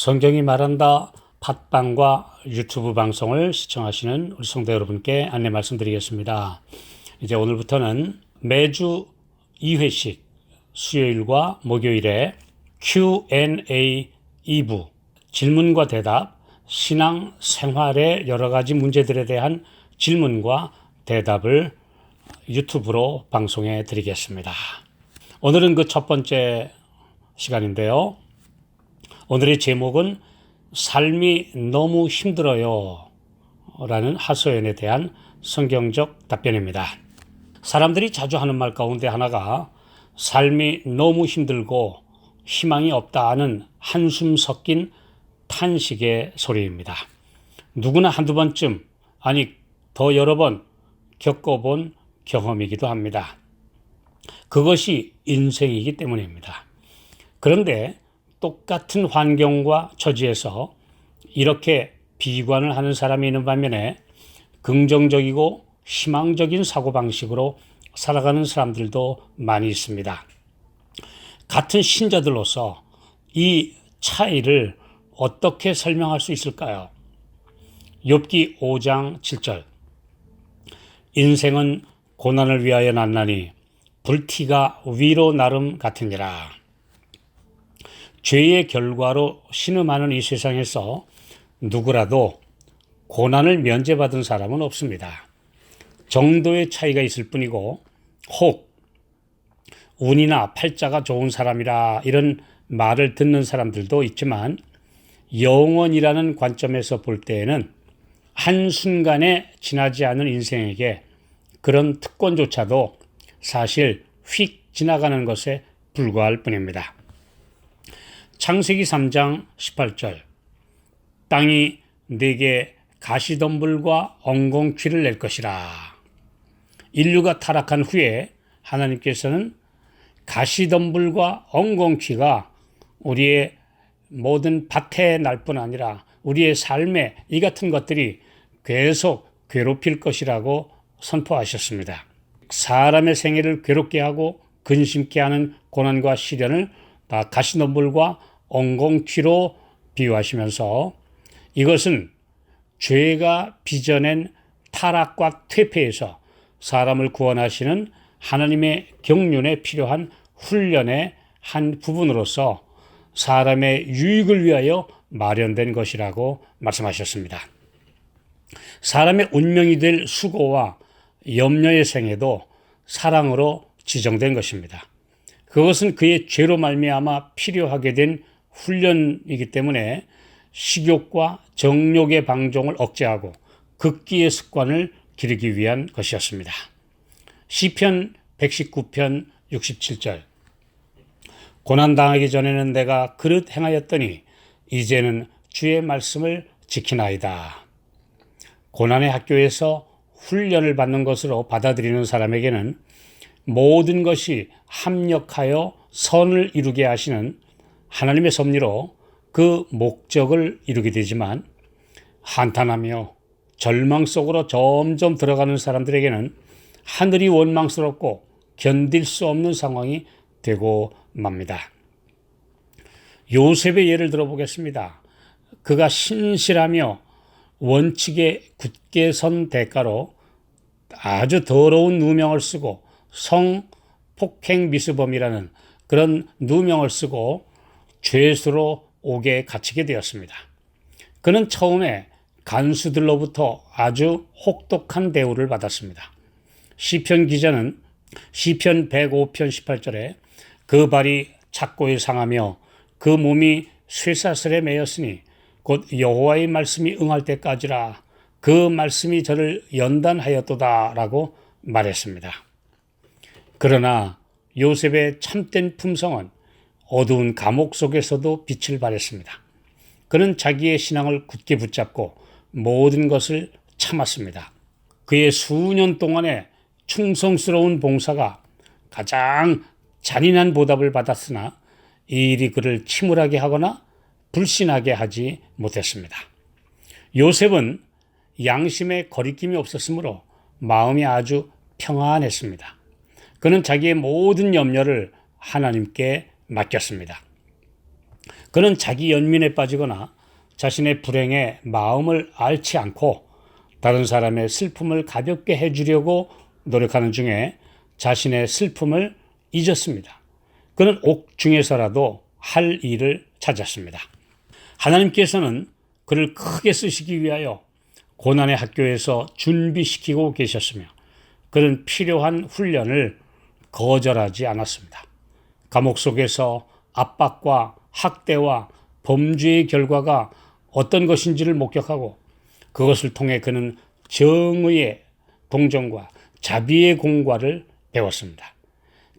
성경이 말한다 팟빵과 유튜브 방송을 시청하시는 우리 성도 여러분께 안내 말씀드리겠습니다. 이제 오늘부터는 매주 2회씩 수요일과 목요일에 Q&A 2부 질문과 대답, 신앙 생활의 여러 가지 문제들에 대한 질문과 대답을 유튜브로 방송해 드리겠습니다. 오늘은 그 첫 번째 시간인데요. 오늘의 제목은 삶이 너무 힘들어요 라는 하소연에 대한 성경적 답변입니다. 사람들이 자주 하는 말 가운데 하나가 삶이 너무 힘들고 희망이 없다는 한숨 섞인 탄식의 소리입니다. 누구나 한두 번쯤, 아니 더 여러 번 겪어본 경험이기도 합니다. 그것이 인생이기 때문입니다. 그런데 똑같은 환경과 처지에서 이렇게 비관을 하는 사람이 있는 반면에 긍정적이고 희망적인 사고방식으로 살아가는 사람들도 많이 있습니다. 같은 신자들로서 이 차이를 어떻게 설명할 수 있을까요? 욥기 5장 7절 인생은 고난을 위하여 났나니 불티가 위로 나름 같으니라. 죄의 결과로 신음하는 이 세상에서 누구라도 고난을 면제받은 사람은 없습니다. 정도의 차이가 있을 뿐이고 혹 운이나 팔자가 좋은 사람이라 이런 말을 듣는 사람들도 있지만 영원이라는 관점에서 볼 때에는 한순간에 지나지 않은 인생에게 그런 특권조차도 사실 휙 지나가는 것에 불과할 뿐입니다. 창세기 3장 18절 땅이 네게 가시덤불과 엉겅퀴를 낼 것이라. 인류가 타락한 후에 하나님께서는 가시덤불과 엉겅퀴가 우리의 모든 밭에 날 뿐 아니라 우리의 삶에 이 같은 것들이 계속 괴롭힐 것이라고 선포하셨습니다. 사람의 생애를 괴롭게 하고 근심케 하는 고난과 시련을 다 가시덤불과 엉겅퀴로 비유하시면서 이것은 죄가 빚어낸 타락과 퇴폐에서 사람을 구원하시는 하나님의 경륜에 필요한 훈련의 한 부분으로서 사람의 유익을 위하여 마련된 것이라고 말씀하셨습니다. 사람의 운명이 될 수고와 염려의 생애도 사랑으로 지정된 것입니다. 그것은 그의 죄로 말미암아 필요하게 된 훈련이기 때문에 식욕과 정욕의 방종을 억제하고 극기의 습관을 기르기 위한 것이었습니다. 시편 119편 67절 고난당하기 전에는 내가 그릇 행하였더니 이제는 주의 말씀을 지키나이다. 고난의 학교에서 훈련을 받는 것으로 받아들이는 사람에게는 모든 것이 합력하여 선을 이루게 하시는 하나님의 섭리로 그 목적을 이루게 되지만 한탄하며 절망 속으로 점점 들어가는 사람들에게는 하늘이 원망스럽고 견딜 수 없는 상황이 되고 맙니다. 요셉의 예를 들어보겠습니다. 그가 신실하며 원칙에 굳게 선 대가로 아주 더러운 누명을 쓰고 성폭행 미수범이라는 그런 누명을 쓰고 죄수로 옥에 갇히게 되었습니다. 그는 처음에 간수들로부터 아주 혹독한 대우를 받았습니다. 시편 기자는 시편 105편 18절에 그 발이 착고에 상하며 그 몸이 쇠사슬에 매였으니 곧 여호와의 말씀이 응할 때까지라 그 말씀이 저를 연단하였도다 라고 말했습니다. 그러나 요셉의 참된 품성은 어두운 감옥 속에서도 빛을 발했습니다. 그는 자기의 신앙을 굳게 붙잡고 모든 것을 참았습니다. 그의 수년 동안의 충성스러운 봉사가 가장 잔인한 보답을 받았으나 이 일이 그를 침울하게 하거나 불신하게 하지 못했습니다. 요셉은 양심에 거리낌이 없었으므로 마음이 아주 평안했습니다. 그는 자기의 모든 염려를 하나님께 맡겼습니다. 그는 자기 연민에 빠지거나 자신의 불행에 마음을 앓지 않고 다른 사람의 슬픔을 가볍게 해주려고 노력하는 중에 자신의 슬픔을 잊었습니다. 그는 옥중에서라도 할 일을 찾았습니다. 하나님께서는 그를 크게 쓰시기 위하여 고난의 학교에서 준비시키고 계셨으며 그는 필요한 훈련을 거절하지 않았습니다. 감옥 속에서 압박과 학대와 범죄의 결과가 어떤 것인지를 목격하고 그것을 통해 그는 정의의 동정과 자비의 공과를 배웠습니다.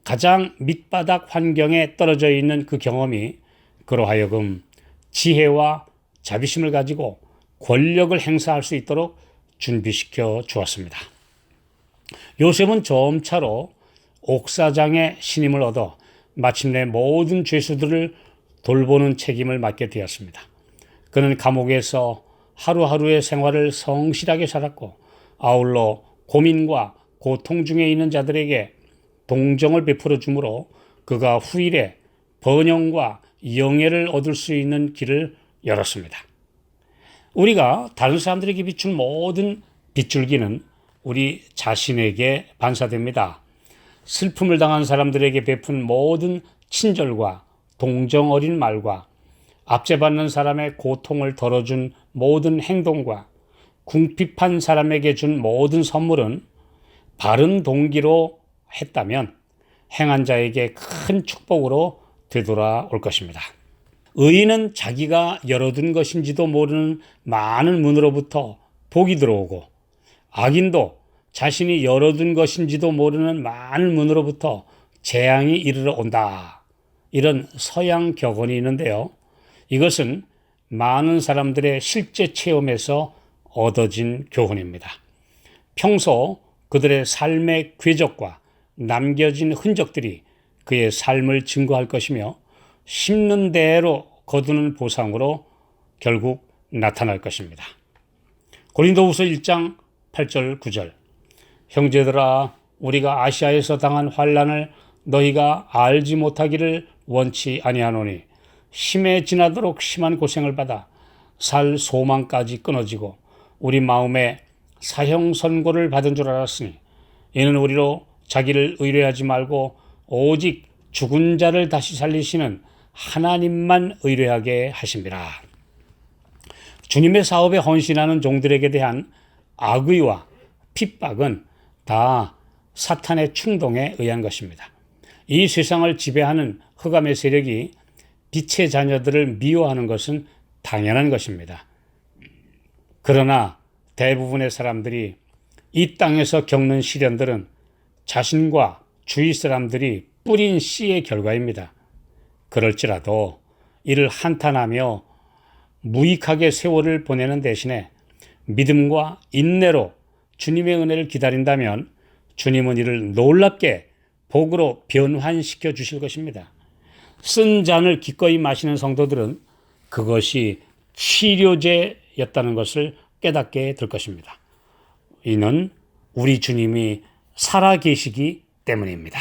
가장 밑바닥 환경에 떨어져 있는 그 경험이 그로 하여금 지혜와 자비심을 가지고 권력을 행사할 수 있도록 준비시켜 주었습니다. 요셉은 점차로 옥사장의 신임을 얻어 마침내 모든 죄수들을 돌보는 책임을 맡게 되었습니다. 그는 감옥에서 하루하루의 생활을 성실하게 살았고 아울러 고민과 고통 중에 있는 자들에게 동정을 베풀어 주므로 그가 후일에 번영과 영예를 얻을 수 있는 길을 열었습니다. 우리가 다른 사람들에게 비춘 모든 빗줄기는 우리 자신에게 반사됩니다. 슬픔을 당한 사람들에게 베푼 모든 친절과 동정 어린 말과 압제받는 사람의 고통을 덜어준 모든 행동과 궁핍한 사람에게 준 모든 선물은 바른 동기로 했다면 행한 자에게 큰 축복으로 되돌아올 것입니다. 의인은 자기가 열어둔 것인지도 모르는 많은 문으로부터 복이 들어오고 악인도 자신이 열어둔 것인지도 모르는 많은 문으로부터 재앙이 이르러 온다. 이런 서양 격언이 있는데요. 이것은 많은 사람들의 실제 체험에서 얻어진 교훈입니다. 평소 그들의 삶의 궤적과 남겨진 흔적들이 그의 삶을 증거할 것이며 심는 대로 거두는 보상으로 결국 나타날 것입니다. 고린도후서 1장 8절 9절 형제들아 우리가 아시아에서 당한 환난을 너희가 알지 못하기를 원치 아니하노니 심해 지나도록 심한 고생을 받아 살 소망까지 끊어지고 우리 마음에 사형 선고를 받은 줄 알았으니 이는 우리로 자기를 의뢰하지 말고 오직 죽은 자를 다시 살리시는 하나님만 의뢰하게 하심이라. 주님의 사업에 헌신하는 종들에게 대한 악의와 핍박은 다 사탄의 충동에 의한 것입니다. 이 세상을 지배하는 흑암의 세력이 빛의 자녀들을 미워하는 것은 당연한 것입니다. 그러나 대부분의 사람들이 이 땅에서 겪는 시련들은 자신과 주위 사람들이 뿌린 씨의 결과입니다. 그럴지라도 이를 한탄하며 무익하게 세월을 보내는 대신에 믿음과 인내로 주님의 은혜를 기다린다면 주님은 이를 놀랍게 복으로 변환시켜 주실 것입니다. 쓴 잔을 기꺼이 마시는 성도들은 그것이 치료제였다는 것을 깨닫게 될 것입니다. 이는 우리 주님이 살아계시기 때문입니다.